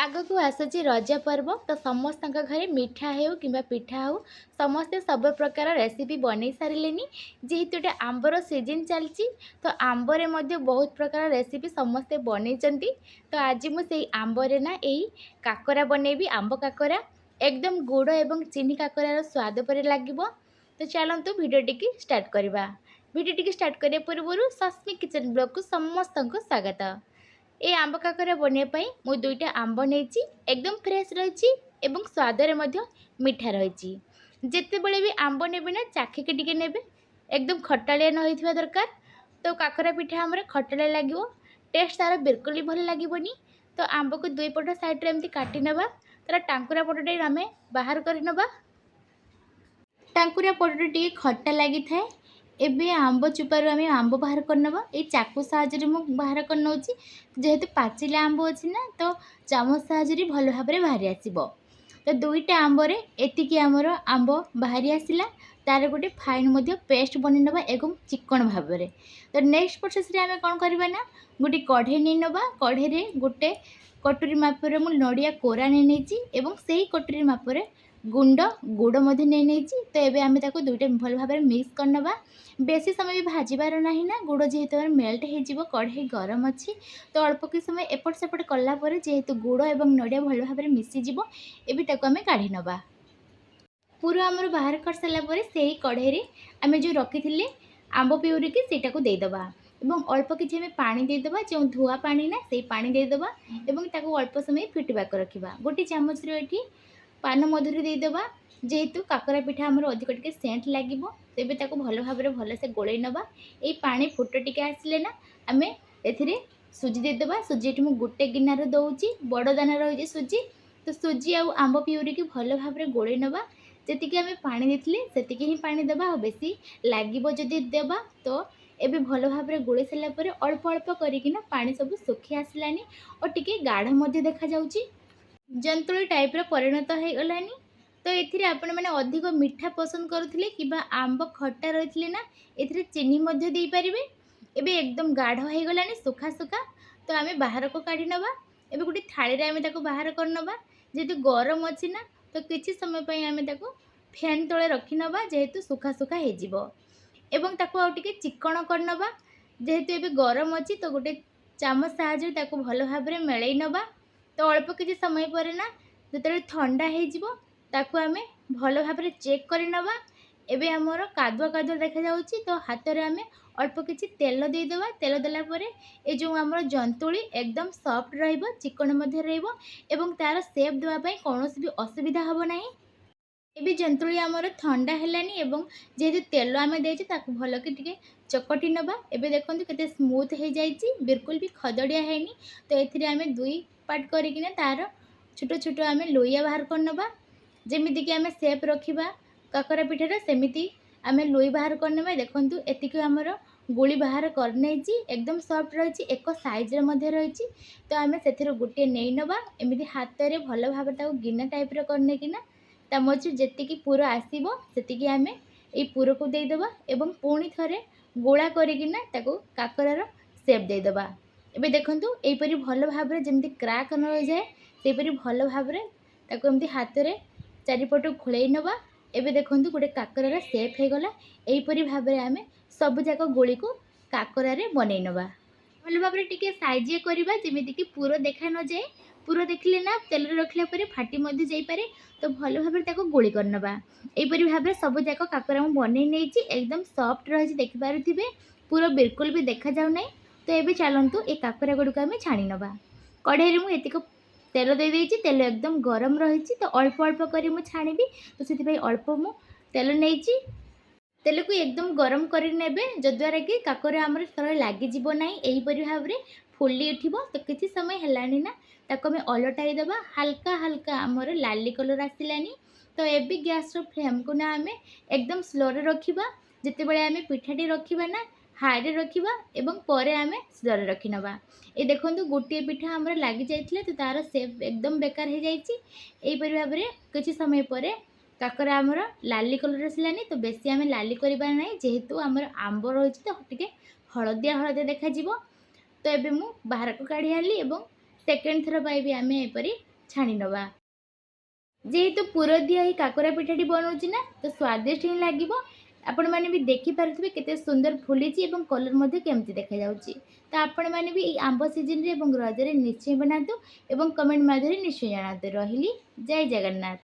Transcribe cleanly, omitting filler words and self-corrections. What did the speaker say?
ଆଗକୁ ଆସୁଛି ରଜ ପର୍ବ ତ ସମସ୍ତଙ୍କ ଘରେ ମିଠା ହେଉ କିମ୍ବା ପିଠା ହେଉ ସମସ୍ତେ ସବୁ ପ୍ରକାର ରେସିପି ବନେଇ ସାରିଲେଣି। ଯେହେତୁ ଏଇଟା ଆମ୍ବର ସିଜନ୍ ଚାଲିଛି ତ ଆମ୍ବରେ ମଧ୍ୟ ବହୁତ ପ୍ରକାର ରେସିପି ସମସ୍ତେ ବନେଇଛନ୍ତି। ତ ଆଜି ମୁଁ ସେଇ ଆମ୍ବରେ ନା ଏଇ କାକରା ବନେଇବି, ଆମ୍ବ କାକରା। ଏକଦମ ଗୁଡ଼ ଏବଂ ଚିନି କାକରାର ସ୍ୱାଦ ପରି ଲାଗିବ। ତ ଚାଲନ୍ତୁ ଭିଡ଼ିଓଟିକି ଷ୍ଟାର୍ଟ କରିବା। ଭିଡ଼ିଓଟିକି ଷ୍ଟାର୍ଟ କରିବା ପୂର୍ବରୁ ସସ୍ମି କିଚେନ୍ ବ୍ଲଗ୍କୁ ସମସ୍ତଙ୍କୁ ସ୍ୱାଗତ। এই ଆମ୍ବ କାକରା ବନେଇବା ପାଇଁ ମୁଁ ଦୁଇଟା ଆମ୍ବ ନେଇଛି, ଏକଦମ ଫ୍ରେଶ୍ ରହିଛି ଏବଂ ସ୍ୱାଦରେ ମଧ୍ୟ ମିଠା ରହିଛି। ଯେତେବେଳେ ବି ଆମ୍ବ ନେବେ ନା ଚାଖିକି ଟିକେ ନେବେ, ଏକଦମ ଖଟାଳିଆ ନ ହେଇଥିବା ଦରକାର। ତ କାକରା ପିଠା ଆମର ଖଟାଳିଆ ଲାଗିବ, ଟେଷ୍ଟ ତାର ବିଲକୁଲ ବି ଭଲ ଲାଗିବନି। ତ ଆମ୍ବକୁ ଦୁଇ ପଟ ସାଇଡ଼୍ରେ ଏମିତି କାଟି ନେବା, ତାର ଟାଙ୍କୁରା ପଟଟି ଆମେ ବାହାର କରିନେବା। ଟାଙ୍କୁରା ପଟଟି ଟିକେ ଖଟା ଲାଗିଥାଏ। ଏବେ ଆମ୍ବ ଚୋପାରୁ ଆମେ ଆମ୍ବ ବାହାର କରିନେବା। ଏଇ ଚାକୁ ସାହାଯ୍ୟରେ ମୁଁ ବାହାର କରିନେଉଛି, ଯେହେତୁ ପାଚିଲା ଆମ୍ବ ଅଛି ନା ତ ଚାମଚ ସାହାଯ୍ୟରେ ଭଲ ଭାବରେ ବାହାରି ଆସିବ। ତ ଦୁଇଟା ଆମ୍ବରେ ଏତିକି ଆମର ଆମ୍ବ ବାହାରି ଆସିଲା। ତାର ଗୋଟେ ଫାଇନ୍ ମଧ୍ୟ ପେଷ୍ଟ ବନେଇ ନେବା ଏବଂ ଚିକଣ ଭାବରେ। ତ ନେକ୍ସଟ ପ୍ରୋସେସରେ ଆମେ କ'ଣ କରିବା ନା ଗୋଟେ କଢ଼େଇ ନେଇ ନେବା। କଢ଼େଇରେ ଗୋଟେ କଟୁରୀ ମାପରେ ମୁଁ ନଡ଼ିଆ କୋରା ନେଇଛି ଏବଂ ସେହି କଟୁରୀ ମାପରେ ଗୁଡ଼ ମଧ୍ୟ ନେଇଛି। ତ ଏବେ ଆମେ ତାକୁ ଦୁଇଟା ଭଲ ଭାବରେ ମିକ୍ସ କରିନେବା। ବେଶୀ ସମୟ ବି ଭାଜିବାର ନାହିଁ ନା, ଗୁଡ଼ ଯେହେତୁ ଆମର ମେଲ୍ଟ ହେଇଯିବ, କଢ଼େଇ ଗରମ ଅଛି। ତ ଅଳ୍ପ କିଛି ସମୟ ଏପଟ ସେପଟ କଲା ପରେ ଯେହେତୁ ଗୁଡ଼ ଏବଂ ନଡ଼ିଆ ଭଲ ଭାବରେ ମିଶିଯିବ, ଏବେ ତାକୁ ଆମେ କାଢ଼ି ନେବା। ପୁର ଆମର ବାହାର କରିସାରିଲା ପରେ ସେହି କଢ଼େଇରେ ଆମେ ଯେଉଁ ରଖିଥିଲେ ଆମ୍ବ ପିଉରିକି ସେଇଟାକୁ ଦେଇଦେବା ଏବଂ ଅଳ୍ପ କିଛି ଆମେ ପାଣି ଦେଇଦେବା, ଯେଉଁ ଧୁଆ ପାଣି ନା ସେଇ ପାଣି ଦେଇଦେବା ଏବଂ ତାକୁ ଅଳ୍ପ ସମୟ ଫୁଟିବାକୁ ରଖିବା। ଗୋଟେ ଚାମଚରେ ଏଠି ପାନ ମଧୁରୀ ଦେଇଦେବା। ଯେହେତୁ କାକରା ପିଠା ଆମର ଅଧିକ ଟିକେ ସେଣ୍ଟ ଲାଗିବ, ତେବେ ତାକୁ ଭଲ ଭାବରେ ଭଲସେ ଗୋଳେଇ ନେବା। ଏଇ ପାଣି ଫୁଟ ଟିକେ ଆସିଲେ ନା ଆମେ ଏଥିରେ ସୁଜି ଦେଇଦେବା। ସୁଜି ଏଠି ମୁଁ ଗୋଟେ ଗିନାରେ ଦେଉଛି, ବଡ଼ ଦାନା ରହିଛି ସୁଜି। ତ ସୁଜି ଆଉ ଆମ୍ବ ପିଉରିକି ଭଲ ଭାବରେ ଗୋଳେଇ ନେବା। ଯେତିକି ଆମେ ପାଣି ଦେଇଥିଲେ ସେତିକି ହିଁ ପାଣି ଦେବା, ଆଉ ବେଶୀ ଲାଗିବ ଯଦି ଦେବା। ତ ଏବେ ଭଲ ଭାବରେ ଗୋଳେଇ ସାରିଲା ପରେ ଅଳ୍ପ ଅଳ୍ପ କରିକିନା ପାଣି ସବୁ ଶୁଖି ଆସିଲାନି ଓ ଟିକେ ଗାଢ଼ ମଧ୍ୟ ଦେଖାଯାଉଛି। ଜନ୍ତୁଳି ଟାଇପ୍ର ପରିଣତ ହୋଇଗଲାନି। ତ ଏଥିରେ ଆପଣମାନେ ଅଧିକ ମିଠା ପସନ୍ଦ କରୁଥିଲେ କିମ୍ବା ଆମ୍ବ ଖଟା ରହିଥିଲେ ନା ଏଥିରେ ଚିନି ମଧ୍ୟ ଦେଇପାରିବେ। ଏବେ ଏକଦମ ଗାଢ଼ ହୋଇଗଲାଣି, ସୁଖା ସୁଖା। ତ ଆମେ ବାହାରକୁ କାଢ଼ି ନେବା। ଏବେ ଗୋଟେ ଥାଳିରେ ଆମେ ତାକୁ ବାହାର କରିନେବା। ଯେହେତୁ ଗରମ ଅଛି ନା ତ କିଛି ସମୟ ପାଇଁ ଆମେ ତାକୁ ଫ୍ୟାନ୍ ତଳେ ରଖିନେବା, ଯେହେତୁ ସୁଖା ସୁଖା ହେଇଯିବ। ଏବଂ ତାକୁ ଆଉ ଟିକେ ଚିକଣ କରିନେବା। ଯେହେତୁ ଏବେ ଗରମ ଅଛି ତ ଗୋଟେ ଚାମଚ ସାହାଯ୍ୟରେ ତାକୁ ଭଲ ଭାବରେ ମେଳେଇ ନେବା। ତ ଅଳ୍ପ କିଛି ସମୟ ପରେ ନା ଯେତେବେଳେ ଥଣ୍ଡା ହେଇଯିବ ତାକୁ ଆମେ ଭଲ ଭାବରେ ଚେକ୍ କରିନେବା। ଏବେ ଆମର କାଦୁଆ କାଦୁଆ ଦେଖାଯାଉଛି, ତ ହାତରେ ଆମେ ଅଳ୍ପ କିଛି ତେଲ ଦେଇଦେବା। ତେଲ ଦେଲା ପରେ ଏ ଯେଉଁ ଆମର ଜନ୍ତୁଳି ଏକଦମ ସଫ୍ଟ ରହିବ, ଚିକଣ ମଧ୍ୟ ରହିବ ଏବଂ ତା'ର ସେପ୍ ଦେବା ପାଇଁ କୌଣସି ବି ଅସୁବିଧା ହେବ ନାହିଁ। ଏବେ ଜନ୍ତୁଳି ଆମର ଥଣ୍ଡା ହେଲାନି ଏବଂ ଯେହେତୁ ତେଲ ଆମେ ଦେଇଛେ ତାକୁ ଭଲକି ଟିକେ ଚକଟି ନେବା। ଏବେ ଦେଖନ୍ତୁ କେତେ ସ୍ମୁଥ୍ ହେଇଯାଇଛି, ବିଲକୁଲ ବି ଖଦଡ଼ିଆ ହେଇନି। ତ ଏଥିରେ ଆମେ ଦୁଇ ପାର୍ଟ କରିକିନା ତା'ର ଛୋଟ ଛୋଟ ଆମେ ଲୋଇଆ ବାହାର କରିନେବା। ଯେମିତିକି ଆମେ ସେପ୍ ରଖିବା କାକରା ପିଠାର, ସେମିତି ଆମେ ଲୋଇ ବାହାର କରିନେବା। ଦେଖନ୍ତୁ ଏତିକି ଆମର ଗୁଳି ବାହାର କରିନେଇଛି, ଏକଦମ ସଫ୍ଟ ରହିଛି, ଏକ ସାଇଜ୍ର ମଧ୍ୟ ରହିଛି। ତ ଆମେ ସେଥିରୁ ଗୋଟିଏ ନେଇନେବା। ଏମିତି ହାତରେ ଭଲ ଭାବରେ ତାକୁ ଗିନା ଟାଇପ୍ର କରିନେଇକିନା ଚାମଚରେ ଯେତିକି ପୁର ଆସିବ ସେତିକି ଆମେ ଏଇ ପୁରକୁ ଦେଇଦେବା ଏବଂ ପୁଣି ଥରେ ଗୋଳା କରିକିନା ତାକୁ କାକରାର ସେପ୍ ଦେଇଦେବା। ଏବେ ଦେଖନ୍ତୁ ଏହିପରି ଭଲ ଭାବରେ ଯେମିତି କ୍ରାକ୍ ନ ହୋଇଯାଏ ସେହିପରି ଭଲ ଭାବରେ ତାକୁ ଏମିତି ହାତରେ ଚାରିପଟୁ ଘୋଳେଇ ନେବା। ଏବେ ଦେଖନ୍ତୁ ଗୋଟେ କାକରାର ସେପ୍ ହେଇଗଲା। ଏହିପରି ଭାବରେ ଆମେ ସବୁଯାକ ଗୋଳିକୁ କାକରାରେ ବନେଇ ନେବା। ଭଲ ଭାବରେ ଟିକେ ସାଇଜିଏ କରିବା, ଯେମିତିକି ପୁର ଦେଖା ନଯାଏ। ପୁର ଦେଖିଲେ ନା ତେଲରେ ରଖିଲା ପରେ ଫାଟି ମଧ୍ୟ ଯାଇପାରେ। ତ ଭଲ ଭାବରେ ତାକୁ ଗୋଳି କରିନେବା। ଏହିପରି ଭାବରେ ସବୁଯାକ କାକରା ମୁଁ ବନେଇ ନେଇଛି, ଏକଦମ ସଫ୍ଟ ରହିଛି, ଦେଖିପାରୁଥିବେ। ପୁର ବିଲକୁଲ ବି ଦେଖାଯାଉ ନାହିଁ। ତ ଏବେ ଚାଲନ୍ତୁ ଏ କାକରା ଗୁଡ଼ିକୁ ଆମେ ଛାଣି ନେବା। କଢ଼େଇରେ ମୁଁ ଏତିକ ତେଲ ଦେଇଦେଇଛି, ତେଲ ଏକଦମ ଗରମ ରହିଛି। ତ ଅଳ୍ପ ଅଳ୍ପ କରି ମୁଁ ଛାଣିବି, ତ ସେଥିପାଇଁ ଅଳ୍ପ ମୁଁ ତେଲ ନେଇଛି। ତେଲକୁ ଏକଦମ ଗରମ କରି ନେବେ, ଯଦ୍ୱାରା କି କାକରା ଆମର ତଳେ ଲାଗିଯିବ ନାହିଁ, ଏହିପରି ଭାବରେ ଫୁଲି ଉଠିବ। ତ କିଛି ସମୟ ହେଲାଣି ନା ତାକୁ ଆମେ ଓଲଟାଇ ଦେବା। ହାଲକା ହାଲକା ଆମର ଲାଲି କଲର୍ ଆସିଲାନି। ତ ଏବେ ଗ୍ୟାସ୍ର ଫ୍ଲେମ୍କୁ ନା ଆମେ ଏକଦମ ସ୍ଲୋରେ ରଖିବା। ଯେତେବେଳେ ଆମେ ପିଠାଟି ରଖିବା ନା ହାଇରେ ରଖିବା ଏବଂ ପରେ ଆମେ ସ୍ଲୋରେ ରଖିନେବା। ଏ ଦେଖନ୍ତୁ ଗୋଟିଏ ପିଠା ଆମର ଲାଗିଯାଇଥିଲା, ତ ତା'ର ସେପ୍ ଏକଦମ ବେକାର ହେଇଯାଇଛି। ଏହିପରି ଭାବରେ କିଛି ସମୟ ପରେ କାକରା ଆମର ଲାଲି କଲର୍ ଆସିଲାନି। ତ ବେଶୀ ଆମେ ଲାଲି କରିବାର ନାହିଁ, ଯେହେତୁ ଆମର ଆମ୍ବ ରହିଛି ତ ଟିକେ ହଳଦିଆ ହଳଦିଆ ଦେଖାଯିବ। ତ ଏବେ ମୁଁ ବାହାରକୁ କାଢ଼ି ଆଣିଲି ଏବଂ ସେକେଣ୍ଡ ଥର ପାଇଁ ବି ଆମେ ଏପରି ଛାଣି ନେବା। ଯେହେତୁ ପୁର ଦିଆ ଏଇ କାକରା ପିଠାଟି ବନଉଛି ନା, ତ ସ୍ୱାଦିଷ୍ଟ ହିଁ ଲାଗିବ। ଆପଣମାନେ ବି ଦେଖିପାରୁଥିବେ କେତେ ସୁନ୍ଦର ଫୁଲିଛି ଏବଂ କଲର୍ ମଧ୍ୟ କେମିତି ଦେଖାଯାଉଛି। ତ ଆପଣମାନେ ବି ଏଇ ଆମ୍ବ ସିଜନରେ ଏବଂ ରଜରେ ନିଶ୍ଚୟ ବନାନ୍ତୁ ଏବଂ କମେଣ୍ଟ ମାଧ୍ୟମରେ ନିଶ୍ଚୟ ଜଣାନ୍ତୁ। ରହିଲି, ଜୟ ଜଗନ୍ନାଥ।